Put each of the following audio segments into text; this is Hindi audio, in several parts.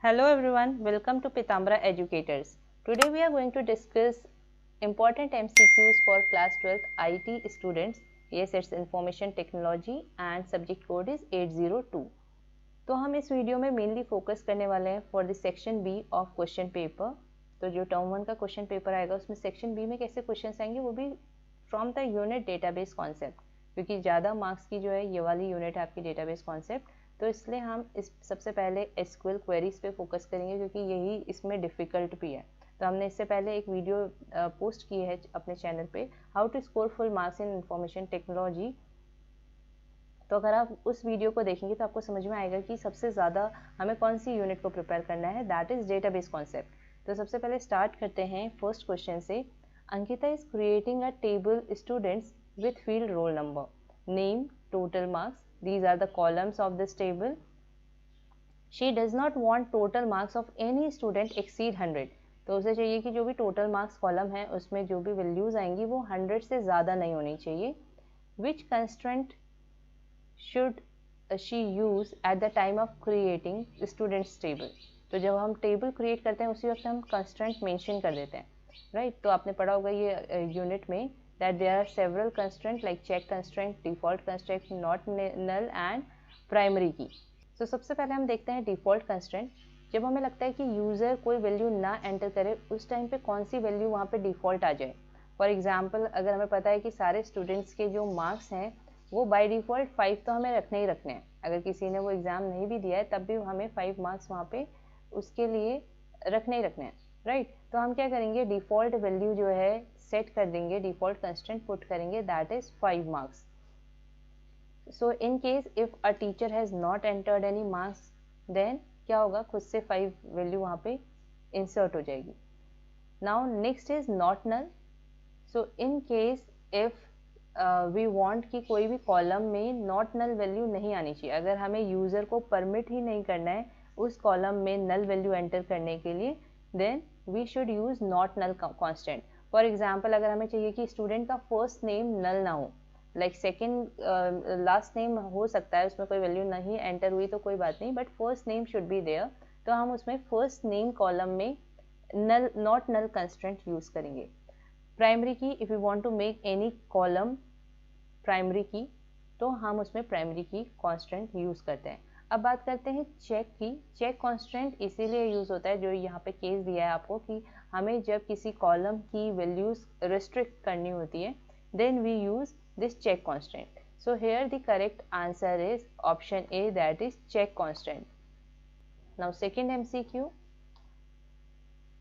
Hello everyone, welcome to Pitambara Educators. Today we are going to discuss important MCQs for class 12th IT students. Yes, it's information technology and subject code is 802. तो हम इस वीडियो में मेनली फोकस करने वाले हैं for the section B of question paper. तो जो टर्म 1 का क्वेश्चन पेपर आएगा उसमें सेक्शन बी में कैसे क्वेश्चन आएंगे वो भी from the unit database concept, क्योंकि ज़्यादा मार्क्स की जो है ये वाली यूनिट है आपकी डेटाबेस कॉन्सेप्ट. तो इसलिए हम इस सबसे पहले एसक्यूएल क्वेरीज पे फोकस करेंगे क्योंकि यही इसमें डिफ़िकल्ट भी है. तो हमने इससे पहले एक वीडियो पोस्ट की है अपने चैनल पे, how to score full marks in information technology. तो अगर आप उस वीडियो को देखेंगे तो आपको समझ में आएगा कि सबसे ज़्यादा हमें कौन सी यूनिट को प्रिपेयर करना है, दैट इज़ डेटाबेस कॉन्सेप्ट. तो सबसे पहले स्टार्ट करते हैं फर्स्ट क्वेश्चन से. Ankita is creating a table students with field roll number, name, total marks. These are the columns of this table. She does not want total marks of any student exceed 100. तो उसे चाहिए कि जो भी टोटल मार्क्स कॉलम है उसमें जो भी वैल्यूज आएंगी वो 100 से ज़्यादा नहीं होनी चाहिए. Which constraint should she use at the time of creating students table? तो जब हम टेबल क्रिएट करते हैं उसी वक्त हम कंस्ट्रेंट मेंशन कर देते हैं, राइट. तो आपने पढ़ा होगा ये यूनिट में that there are several constraints like check constraint, default constraint, not null and primary key. So सबसे पहले हम देखते हैं default constraint. जब हमें लगता है कि यूज़र कोई वैल्यू ना एंटर करे उस टाइम पे कौन सी वैल्यू वहाँ पे डिफ़ॉल्ट आ जाए. फॉर एग्जांपल अगर हमें पता है कि सारे स्टूडेंट्स के जो मार्क्स हैं वो बाय डिफ़ॉल्ट 5 तो हमें रखने ही रखने हैं. अगर किसी ने वो एग्ज़ाम नहीं भी दिया है तब भी हमें 5 मार्क्स वहाँ पे उसके लिए रखने ही रखने हैं, राइट. तो हम क्या करेंगे, डिफ़ॉल्ट वैल्यू जो है सेट कर देंगे, डिफ़ॉल्ट कंस्ट्रेंट पुट करेंगे, that is 5 marks. So in case if a teacher has not entered any marks then क्या होगा, खुद से 5 वैल्यू वहाँ पे इंसर्ट हो जाएगी. Now next is not null. So in case if we want कि कोई भी कॉलम में नॉट नल वैल्यू नहीं आनी चाहिए, अगर हमें यूज़र को परमिट ही नहीं करना है उस कॉलम में नल वैल्यू एंटर करने के लिए, then we should use not null constant. For example अगर हमें चाहिए कि स्टूडेंट का फर्स्ट नेम नल ना हो, लाइक सेकेंड लास्ट नेम हो सकता है उसमें कोई वैल्यू नहीं एंटर हुई तो कोई बात नहीं, but first name should be there. तो हम उसमें फर्स्ट नेम कॉलम में null not null constraint use करेंगे. Primary key, if you want to make any column primary key तो हम उसमें प्राइमरी की कॉन्स्टेंट यूज़ करते हैं. अब बात करते हैं चेक की. चेक कॉन्स्टेंट इसीलिए यूज़ होता है, जो यहाँ पे केस दिया है आपको कि हमें जब किसी कॉलम की वैल्यूज रिस्ट्रिक्ट करनी होती है then we use this check constant. So here the correct answer is option A, that is check constant. Now second MCQ.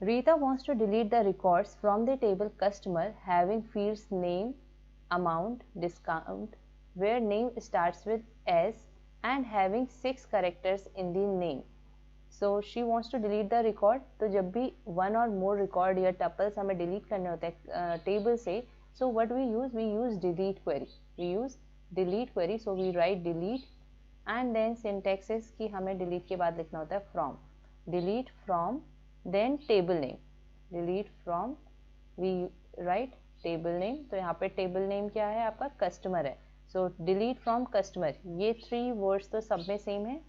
Rita wants to delete the records from the table customer having fields name, amount, discount, where name starts with S and having 6 characters in the name. So she wants to delete the record. तो जब भी one or more record या tuples हमें delete करने होते हैं टेबल से, so what we use delete query. We use delete query, so we write delete and then syntax is कि हमें delete के बाद लिखना होता है from. Delete from then table name. Delete from we write table name. तो यहाँ पे table name क्या है आपका, customer है. So delete from customer. ये 3 words तो सब में सेम है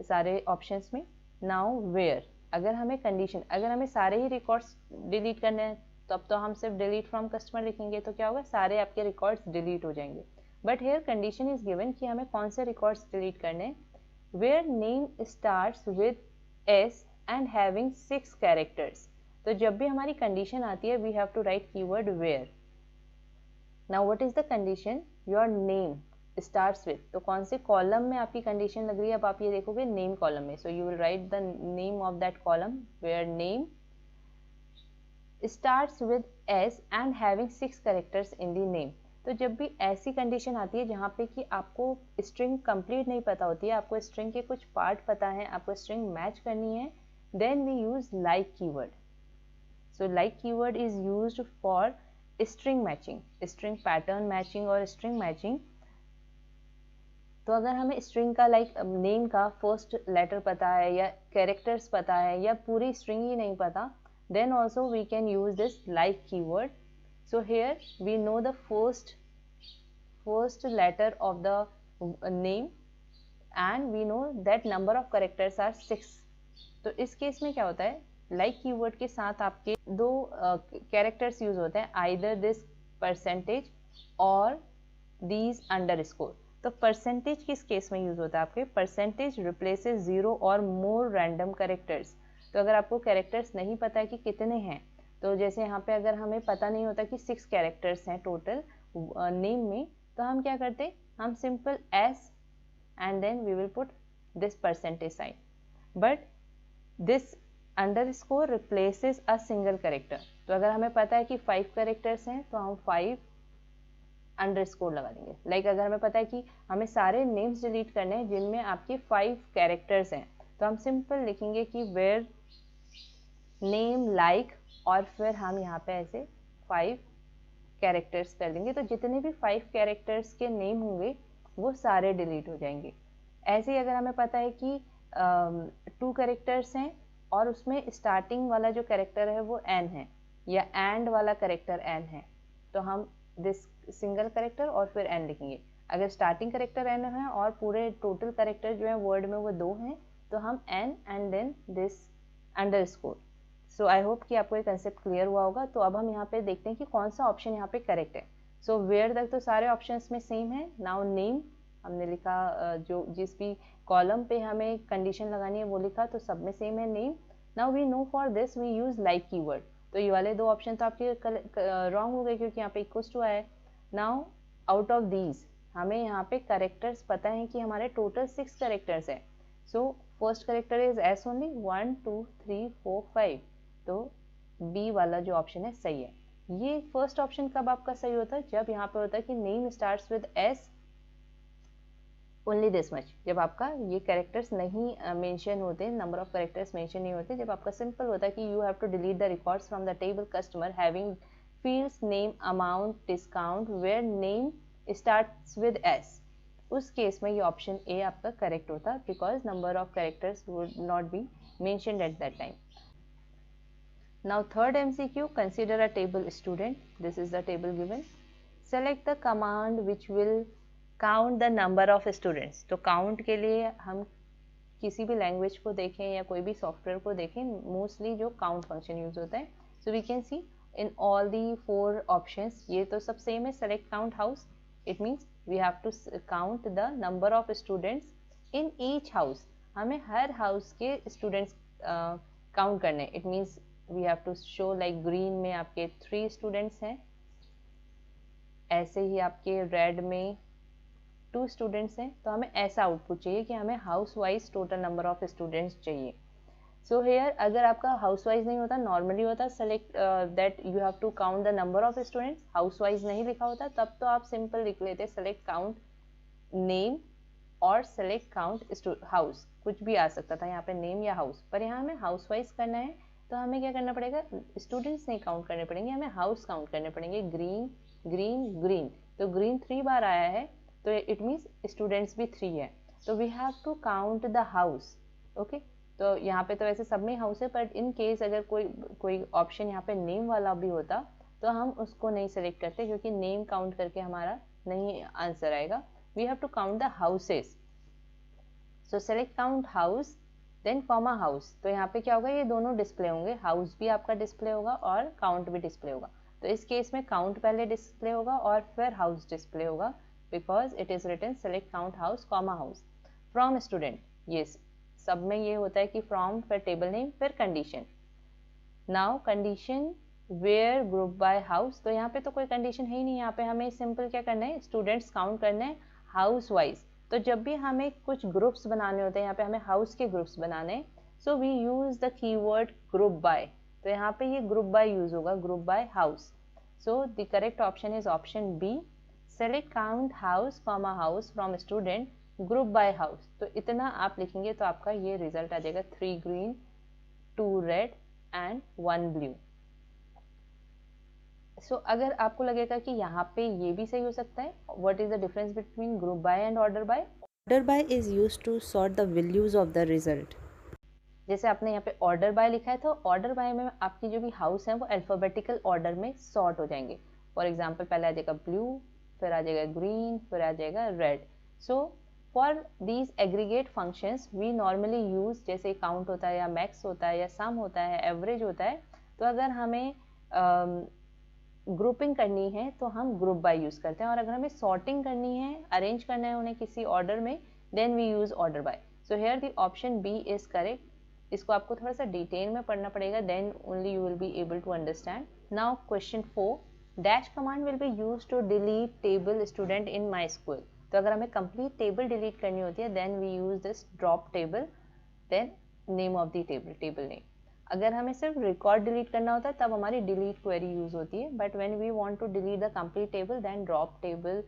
सारे ऑप्शंस में. नाउ वेयर, अगर हमें कंडीशन, अगर हमें सारे ही रिकॉर्ड्स डिलीट करने हैं तब तो हम सिर्फ डिलीट फ्रॉम कस्टमर लिखेंगे तो क्या होगा, सारे आपके रिकॉर्ड्स डिलीट हो जाएंगे. But here condition is given कि हमें कौन से रिकॉर्ड्स डिलीट करने हैं. Where name starts with S and having 6 characters. तो जब भी हमारी कंडीशन आती है we have to write keyword where. Now what is the condition, your name starts with. तो कौन से कॉलम में आपकी कंडीशन लग रही है, अब आप ये देखोगे नेम कॉलम में. So you will write the name of that column where name starts with S and having 6 characters in the name. तो जब भी ऐसी कंडीशन आती है जहाँ पे कि आपको स्ट्रिंग कंप्लीट नहीं पता होती है, आपको स्ट्रिंग के कुछ पार्ट पता है, आपको स्ट्रिंग मैच करनी है, then we use like keyword. So like keyword is used for string matching, string pattern matching और स्ट्रिंग मैचिंग. तो अगर हमें स्ट्रिंग का लाइक नेम का फर्स्ट लेटर पता है या कैरेक्टर्स पता है या पूरी स्ट्रिंग ही नहीं पता, then also we can use this like keyword. So here we know the first letter of the name and we know that number of characters are 6. तो इस केस में क्या होता है, लाइक कीवर्ड के साथ आपके दो कैरेक्टर्स यूज होते हैं, आइदर दिस परसेंटेज और दीज अंडरस्कोर। तो परसेंटेज किस केस में यूज होता है आपके, परसेंटेज रिप्लेसेस 0 और मोर रैंडम कैरेक्टर्स। तो अगर आपको कैरेक्टर्स नहीं पता है कि कितने हैं, तो जैसे यहाँ पे अगर हमें पता नहीं होता कि 6 कैरेक्टर्स हैं टोटल नेम में, तो हम क्या करते, हम simple S and then we will put this percentage sign, but this underscore replaces a single character. तो अगर हमें पता है कि 5 कैरेक्टर्स हैं तो हम 5 अंडरस्कोर लगा देंगे। लाइक अगर हमें पता है कि हमें सारे नेम्स डिलीट करने हैं जिनमें आपके 5 कैरेक्टर्स हैं, तो हम सिंपल लिखेंगे कि वेयर नेम लाइक, और फिर हम यहाँ पे ऐसे 5 कैरेक्टर्स कर देंगे। तो जितने भी 5 कैरेक्टर्स के नेम होंगे वो सारे डिलीट हो जाएंगे। ऐसे ही अगर हमें पता है कि 2 कैरेक्टर्स हैं और उसमें स्टार्टिंग वाला जो कैरेक्टर है वो एन है, या एंड वाला कैरेक्टर एन है, तो हम दिस सिंगल कैरेक्टर और फिर एन लिखेंगे। अगर स्टार्टिंग कैरेक्टर एन है और पूरे टोटल कैरेक्टर जो है वर्ड में वो 2 हैं, तो हम N and then this underscore. So I hope कि आपको ये कंसेप्ट क्लियर हुआ होगा। तो अब हम यहाँ पे देखते हैं कि कौन सा ऑप्शन यहाँ पे करेक्ट है। सो वेयर तक तो सारे ऑप्शंस में सेम है। नाउ नेम हमने लिखा, जो जिस भी कॉलम पे हमें कंडीशन लगानी है वो लिखा, तो सब में सेम है name. Now we know for this we use like keyword. तो ये वाले 2 ऑप्शन तो आपके रॉन्ग हो गए क्योंकि यहाँ पे इक्वल्स टू आया है। नाउ आउट ऑफ दीज हमें यहाँ पे करेक्टर्स पता है कि हमारे टोटल 6 करेक्टर्स है। So first character is S only, 1 2 3 4 5, तो बी वाला जो ऑप्शन है सही है। ये फर्स्ट ऑप्शन कब आपका सही होता है, जब यहाँ पे होता है कि name starts with S only this much, जब आपका ये कैरेक्टर्स नहीं मेंशन होते, नंबर ऑफ कैरेक्टर्स मेंशन नहीं होते, जब आपका सिंपल होता है कि you have to delete the records from the table customer having fields name amount discount where name starts with S. उस केस में ये ऑप्शन ए आपका करेक्ट होता, because number of characters would not be mentioned at that time. Now third MCQ, consider a table student. This is the table given. Select the command which will count the number of students. तो count के लिए हम किसी भी लैंग्वेज को देखें या कोई भी सॉफ्टवेयर को देखें, मोस्टली जो count फंक्शन यूज होता है। So we can see in all the 4 options, ये तो सब सेम है। Select count house. It means we have to count the number of students in each house. हमें हर हाउस के स्टूडेंट्स काउंट करने। It means we have to show like green में आपके 3 स्टूडेंट्स हैं, ऐसे ही आपके रेड में 2 स्टूडेंट्स हैं। तो हमें ऐसा आउटपुट चाहिए कि हमें house wise total number of students चाहिए। सो हेयर अगर आपका हाउस वाइज नहीं होता, नॉर्मली होता select that you have to count the number of students, house wise नहीं लिखा होता, तब तो आप सिंपल लिख लेते सेलेक्ट काउंट नेम और सेलेक्ट काउंट हाउस, कुछ भी आ सकता था यहाँ पे नेम या हाउस। पर यहाँ हमें हाउस वाइज करना है, तो हमें क्या करना पड़ेगा, स्टूडेंट्स नहीं काउंट करने पड़ेंगे, हमें हाउस काउंट करने पड़ेंगे। ग्रीन ग्रीन ग्रीन, तो ग्रीन 3 बार आया है, तो इट मीन्स स्टूडेंट्स भी 3 है, तो we have to count the house. Okay, तो यहाँ पे तो वैसे सब में हाउस है, बट इन केस अगर कोई ऑप्शन यहाँ पे नेम वाला भी होता तो हम उसको नहीं सेलेक्ट करते, क्योंकि नेम काउंट करके हमारा नहीं आंसर आएगा। We have to count the houses. So select count house then comma house. तो यहाँ पे क्या होगा, ये दोनों डिस्प्ले होंगे, हाउस भी आपका डिस्प्ले होगा और काउंट भी डिस्प्ले होगा। तो इस केस में काउंट पहले डिस्प्ले होगा और फिर हाउस डिस्प्ले होगा, because it is written select count house comma house. From student, ये सब में ये होता है कि फ्रॉम फिर टेबल नेम फिर condition. Now condition where group by house, तो यहाँ पे तो कोई कंडीशन है ही नहीं, यहाँ पे हमें सिंपल क्या करना है, स्टूडेंट्स काउंट करना है हाउस वाइज। तो जब भी हमें कुछ ग्रुप्स बनाने होते हैं, यहाँ पे हमें हाउस के ग्रुप्स बनाने हैं, so we use the keyword group by. तो यहाँ पे ये ग्रुप बाय यूज होगा, group by house. So the correct option is option B, select count house comma house from student group by house. तो इतना आप लिखेंगे तो आपका ये रिजल्ट आ जाएगा 3 ग्रीन 2 रेड एंड 1 ब्लू। सो अगर आपको लगेगा कि यहाँ पे ये भी सही हो सकता है, what is the difference between group by and order by? Order by is used to sort the values of the result. जैसे आपने यहाँ पे ऑर्डर बाय लिखा है, तो ऑर्डर बाय में आपकी जो भी हाउस है वो अल्फाबेटिकल ऑर्डर में सॉर्ट हो जाएंगे। फॉर एग्जाम्पल पहले आ जाएगा ब्लू, फिर आ जाएगा ग्रीन, फिर आ जाएगा red. So for these aggregate functions we normally use, जैसे काउंट होता है या मैक्स होता है या सम होता है, एवरेज होता है, तो अगर हमें ग्रुपिंग करनी है तो हम ग्रुप बाय यूज़ करते हैं, और अगर हमें सॉर्टिंग करनी है, अरेंज करना है उन्हें किसी ऑर्डर में, then we use order by. So here the option B is correct. इसको आपको थोड़ा सा डिटेल में पढ़ना पड़ेगा, then only you will be able to understand. Now question 4, dash command will be use to delete table student in my school. तो अगर हमें कंप्लीट टेबल डिलीट करनी होती है, then we use this drop table, then name of the table, table name. अगर हमें सिर्फ रिकॉर्ड डिलीट करना होता है तब हमारी डिलीट क्वेरी यूज होती है, but when we want to delete the complete table, then drop table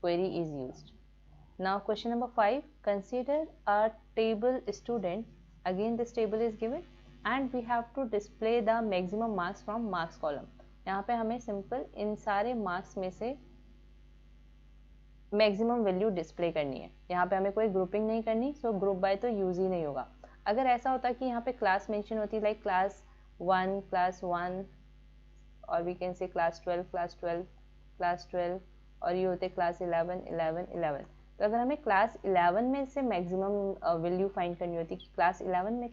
query is used. Now question number 5, consider a table student. Again this table is given and we have to display the maximum marks from marks column. यहाँ पे हमें सिंपल इन सारे मार्क्स में से मैक्सिमम वैल्यू डिस्प्ले करनी है. यहाँ पे हमें कोई ग्रुपिंग नहीं करनी, सो ग्रुप बाय तो यूज ही नहीं होगा. अगर ऐसा होता कि यहाँ पे क्लास मेंशन होती, लाइक क्लास 1 और वी कैन से क्लास 12 और ये होते क्लास 11. तो अगर हमें क्लास 11 में से मैक्सिमम वैल्यू फाइंड करनी होती कि क्लास 11 में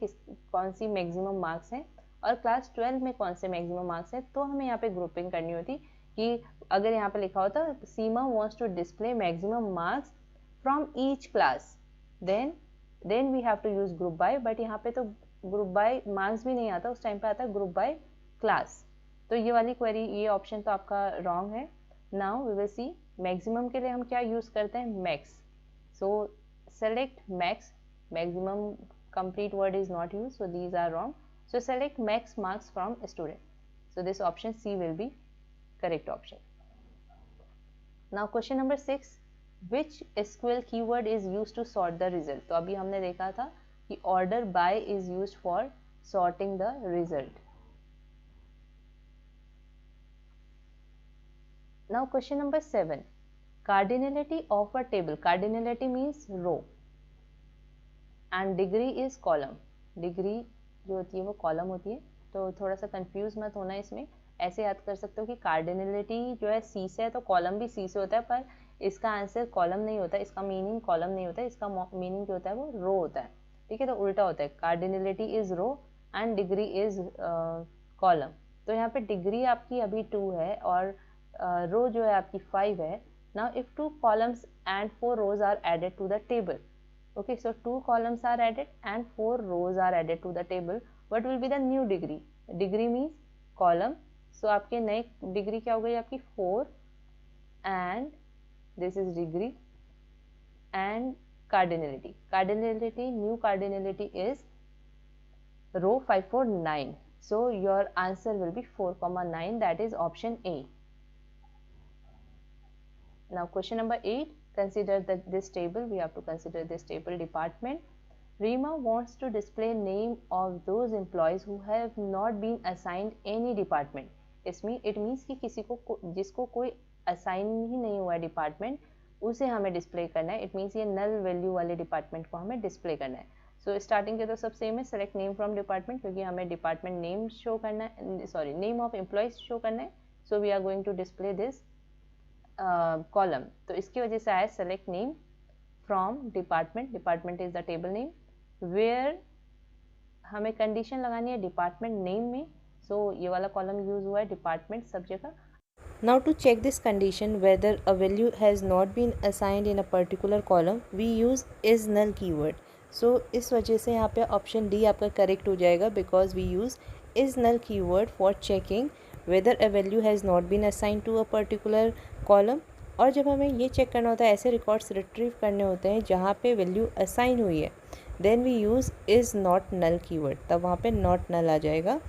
कौन सी मैक्सिमम मार्क्स हैं और क्लास 12 में कौन से मैक्सिमम मार्क्स हैं, तो हमें यहाँ पे ग्रुपिंग करनी होती कि अगर यहाँ पे लिखा होता Seema wants to display maximum marks from each class, then we have to use group by. But यहाँ पे तो ग्रुप बाय मार्क्स भी नहीं आता, उस टाइम पे आता है ग्रुप बाय क्लास. तो ये वाली क्वेरी, ये ऑप्शन तो आपका रॉन्ग है. Now we will see maximum के लिए हम क्या यूज करते हैं, max. So select max. Maximum complete word is not use, so these are wrong. So select max marks from student. So this option C will be correct option. Now question number 6, which SQL keyword is use to sort the result. तो अभी हमने देखा था कि order by is use for sorting the result. Now question number 7, cardinality of a table. Cardinality means row and degree is column. Degree जो होती है वो कॉलम होती है, तो थोड़ा सा कंफ्यूज मत होना इसमें. ऐसे याद कर सकते हो कि कार्डिनलिटी जो है सी से है, तो कॉलम भी सी से होता है, पर इसका आंसर कॉलम नहीं होता, इसका मीनिंग कॉलम नहीं होता, इसका मीनिंग जो होता है वो रो होता है. ठीक है, तो उल्टा होता है. Cardinality is row and degree is column. तो यहाँ पे डिग्री आपकी अभी 2 है और रो जो है आपकी 5 है. Now if 2 columns and 4 rows are added to the table, okay, so 2 columns are added and 4 rows are added to the table, what will be the new degree? Degree means column, so आपके नए डिग्री क्या हो गई आपकी 4 and this is degree and cardinality. Cardinality, new cardinality is row 5 4 9, so your answer will be 4,9, that is option A. Now question number 8, consider this table. We have to consider this table. Department. Rima wants to display name of those employees who have not been assigned any department. It means कि किसी को जिसको कोई assign ही नहीं हुआ है डिपार्टमेंट, उसे हमें डिस्प्ले करना है. इट मीन्स ये नल वैल्यू वाले डिपार्टमेंट को हमें डिस्प्ले करना है. सो स्टार्टिंग के तो सब सेम है. सेलेक्ट नेम फ्रॉम डिपार्टमेंट, क्योंकि हमें डिपार्टमेंट नेम शो करना है, sorry name of employees show करना है. So we are going to display this column. तो इसकी वजह से आया select name from department. Department is the table name. Where हमें कंडीशन लगानी है डिपार्टमेंट नेम में, सो ये वाला कॉलम यूज हुआ है डिपार्टमेंट सब जगह. Now to check this condition whether a value has not been assigned in a particular column, we use is null keyword. So इस वजह से यहाँ पे ऑप्शन डी आपका करेक्ट हो जाएगा, because we use is null keyword for checking whether a value has not been assigned to a particular column. और जब हमें ये चेक करना होता है, ऐसे रिकॉर्ड्स रिट्रीव करने होते हैं जहाँ पे वैल्यू असाइन हुई है, then we use is not null keyword, तब वहाँ पे नॉट नल आ जाएगा.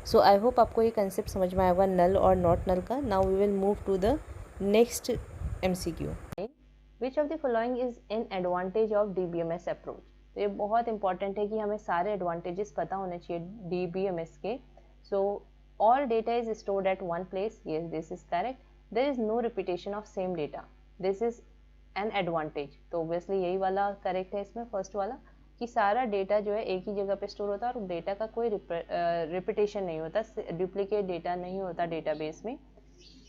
सो आई होप आपको ये कंसेप्ट समझ में आएगा नल और नॉट नल का. Now we will move to the next MCQ. Which of the following is in advantage of DBMS approach. तो ये बहुत इंपॉर्टेंट है कि हमें सारे एडवांटेजेस पता होने चाहिए DBMS के. सो all data is stored at one place. Yes, this is correct. There is no repetition of same data. This is an advantage. तो obviously यही वाला correct है इसमें, फर्स्ट वाला, कि सारा डेटा जो है एक ही जगह पे स्टोर होता है और डेटा का कोई रिपीटेशन नहीं होता, डुप्लीकेट डेटा नहीं होता डेटाबेस में.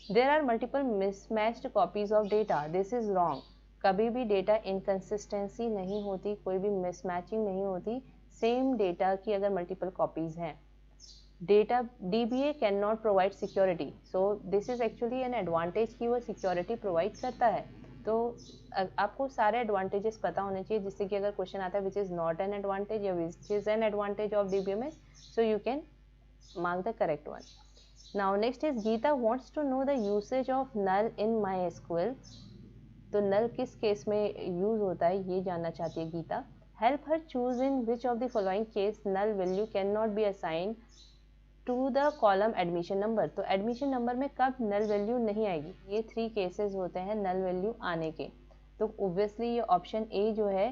There are multiple mismatched copies of data. This is wrong. कभी भी डेटा इनकन्सिस्टेंसी नहीं होती, कोई भी मिसमैचिंग नहीं होती सेम डेटा की अगर मल्टीपल कॉपीज़ हैं. Data DBA can not provide security, so this is actually an advantage कि वो सिक्योरिटी प्रोवाइड करता है. तो आपको सारे एडवांटेजेस पता होने चाहिए जिससे कि अगर क्वेश्चन आता है which is not an advantage या which is an advantage of DBMS, so you can mark the correct one. Now next is Geeta wants to know the usage of null in MySQL. तो null किस केस में यूज होता है ये जानना चाहती है Gita. Help her choose in which of the following case null value cannot be assigned to the column admission number. तो admission number में कब null value नहीं आएगी. ये 3 cases होते हैं null value आने के. तो obviously ये option A जो है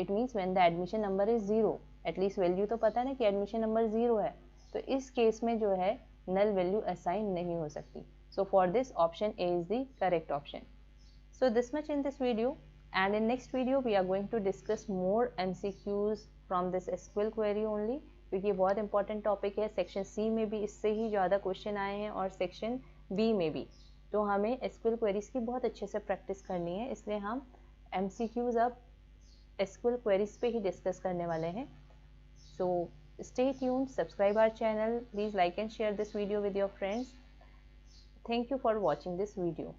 it means when the admission number is 0. at least value तो पता है ना कि admission number 0 है. तो इस केस में जो है नल वैल्यू असाइन नहीं हो सकती. So for this option A is the correct option. So this much in this video and in next video we are going to discuss more MCQs from this SQL query only, क्योंकि ये बहुत इंपॉर्टेंट टॉपिक है. सेक्शन सी में भी इससे ही ज़्यादा क्वेश्चन आए हैं और सेक्शन बी में भी. तो हमें SQL क्वेरीज की बहुत अच्छे से प्रैक्टिस करनी है, इसलिए हम MCQs अब SQL क्वेरीज पे ही डिस्कस करने वाले हैं. सो stay tuned, subscribe our channel, please like and share this video with your friends. Thank you for watching this video.